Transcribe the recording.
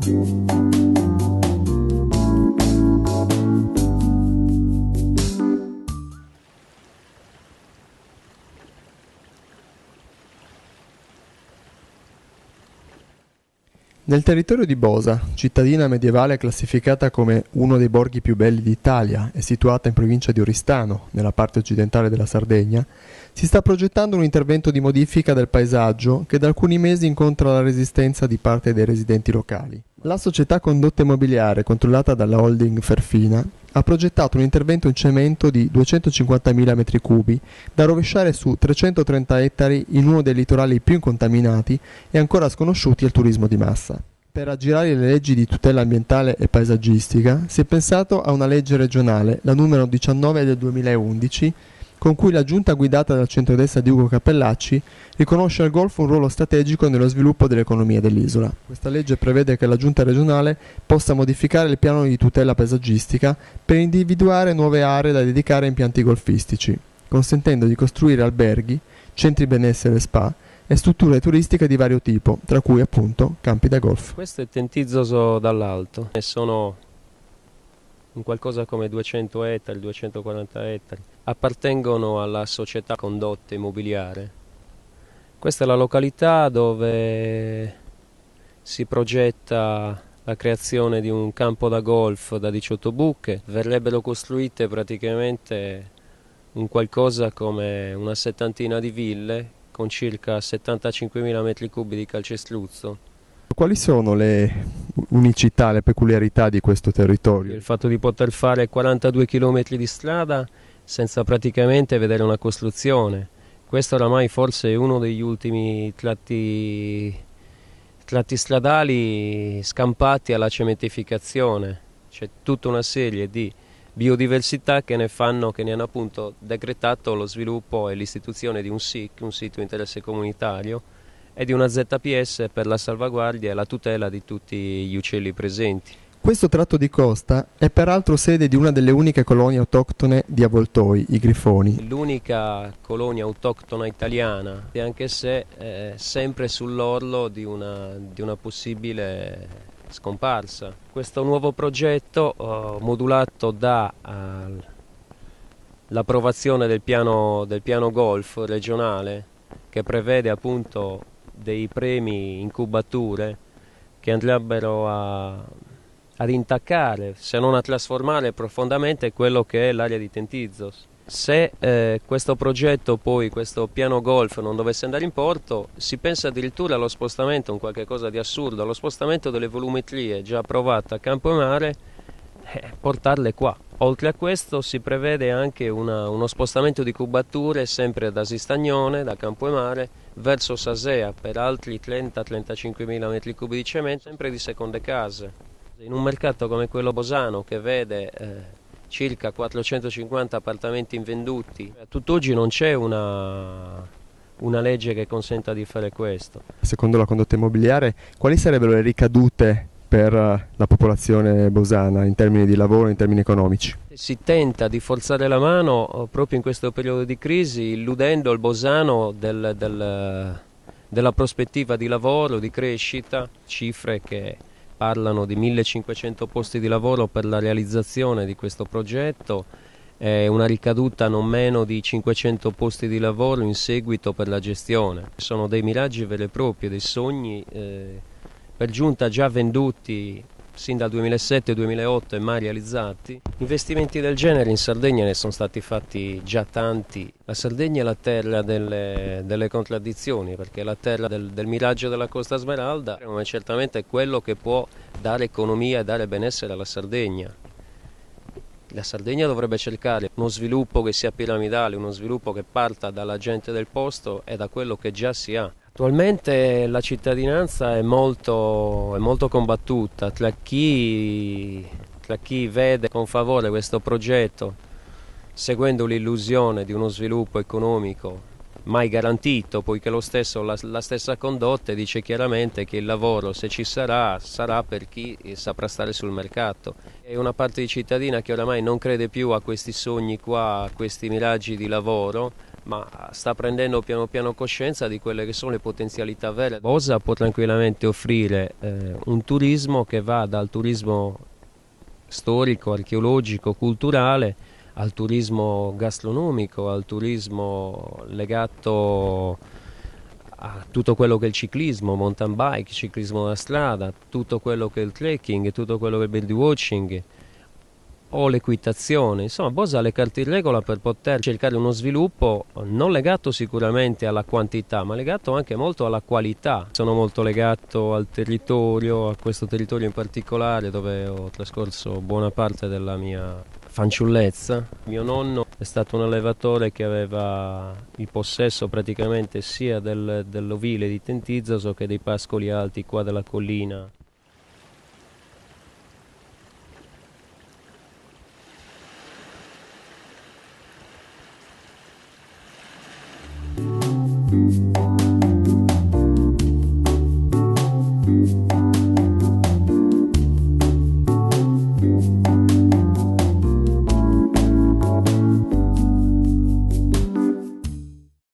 Nel territorio di Bosa, cittadina medievale classificata come uno dei borghi più belli d'Italia e situata in provincia di Oristano, nella parte occidentale della Sardegna, si sta progettando un intervento di modifica del paesaggio che da alcuni mesi incontra la resistenza di parte dei residenti locali. La società Condotta Immobiliare, controllata dalla holding Ferfina, ha progettato un intervento in cemento di 250.000 m3 da rovesciare su 330 ettari in uno dei litorali più incontaminati e ancora sconosciuti al turismo di massa. Per aggirare le leggi di tutela ambientale e paesaggistica si è pensato a una legge regionale, la numero 19 del 2011, con cui la giunta guidata dal centrodestra di Ugo Cappellacci riconosce al golf un ruolo strategico nello sviluppo dell'economia dell'isola. Questa legge prevede che la giunta regionale possa modificare il piano di tutela paesaggistica per individuare nuove aree da dedicare a impianti golfistici, consentendo di costruire alberghi, centri benessere e spa e strutture turistiche di vario tipo, tra cui appunto campi da golf. Questo è Tentizzo dall'alto e sono un qualcosa come 200 ettari, 240 ettari. Appartengono alla società Condotta Immobiliare. Questa è la località dove si progetta la creazione di un campo da golf da 18 buche. Verrebbero costruite praticamente un qualcosa come una settantina di ville con circa 75.000 m3 di calcestruzzo. Quali sono le unicità, le peculiarità di questo territorio? Il fatto di poter fare 42 km di strada senza praticamente vedere una costruzione. Questo oramai forse è uno degli ultimi tratti stradali scampati alla cementificazione. C'è tutta una serie di biodiversità che ne hanno appunto decretato lo sviluppo e l'istituzione di un SIC, un sito di interesse comunitario, e di una ZPS per la salvaguardia e la tutela di tutti gli uccelli presenti. Questo tratto di costa è peraltro sede di una delle uniche colonie autoctone di avvoltoi, i grifoni. L'unica colonia autoctona italiana, anche se sempre sull'orlo di una possibile scomparsa. Questo nuovo progetto, modulato dall'approvazione del piano golf regionale, che prevede appunto dei premi incubature che andrebbero ad intaccare, se non a trasformare profondamente quello che è l'area di Tentizzo. Se questo progetto poi, questo piano golf non dovesse andare in porto, si pensa addirittura allo spostamento, un qualche cosa di assurdo, allo spostamento delle volumetrie già approvate a Campo e Mare, portarle qua. Oltre a questo si prevede anche uno spostamento di cubature sempre da Sistagnone, da Campo e Mare, verso Sasea per altri 30-35 mila metri cubi di cemento, sempre di seconde case. In un mercato come quello bosano, che vede circa 450 appartamenti invenduti, a tutt'oggi non c'è una legge che consenta di fare questo. Secondo la Condotta Immobiliare, quali sarebbero le ricadute per la popolazione bosana in termini di lavoro, in termini economici? Si tenta di forzare la mano proprio in questo periodo di crisi, illudendo il bosano della prospettiva di lavoro, di crescita, cifre che parlano di 1500 posti di lavoro per la realizzazione di questo progetto e una ricaduta non meno di 500 posti di lavoro in seguito per la gestione. Sono dei miraggi veri e propri, dei sogni per giunta già venduti sin dal 2007-2008 e mai realizzati. Investimenti del genere in Sardegna ne sono stati fatti già tanti. La Sardegna è la terra delle contraddizioni, perché è la terra del miraggio della Costa Smeralda, ma certamente è quello che può dare economia e dare benessere alla Sardegna. La Sardegna dovrebbe cercare uno sviluppo che sia piramidale, uno sviluppo che parta dalla gente del posto e da quello che già si ha. Attualmente la cittadinanza è molto combattuta tra chi vede con favore questo progetto, seguendo l'illusione di uno sviluppo economico mai garantito, poiché la stessa Condotta dice chiaramente che il lavoro, se ci sarà per chi saprà stare sul mercato. È una parte di cittadina che oramai non crede più a questi sogni qua, a questi miraggi di lavoro, ma sta prendendo piano piano coscienza di quelle che sono le potenzialità vere. Bosa può tranquillamente offrire un turismo che va dal turismo storico, archeologico, culturale, al turismo gastronomico, al turismo legato a tutto quello che è il ciclismo, mountain bike, ciclismo da strada, tutto quello che è il trekking, tutto quello che è il birdwatching o l'equitazione. Insomma, Bosa ha le carte in regola per poter cercare uno sviluppo non legato sicuramente alla quantità, ma legato anche molto alla qualità. Sono molto legato al territorio, a questo territorio in particolare dove ho trascorso buona parte della mia fanciullezza. Mio nonno è stato un allevatore che aveva il possesso praticamente sia dell'ovile di Tentizzaso che dei pascoli alti qua della collina.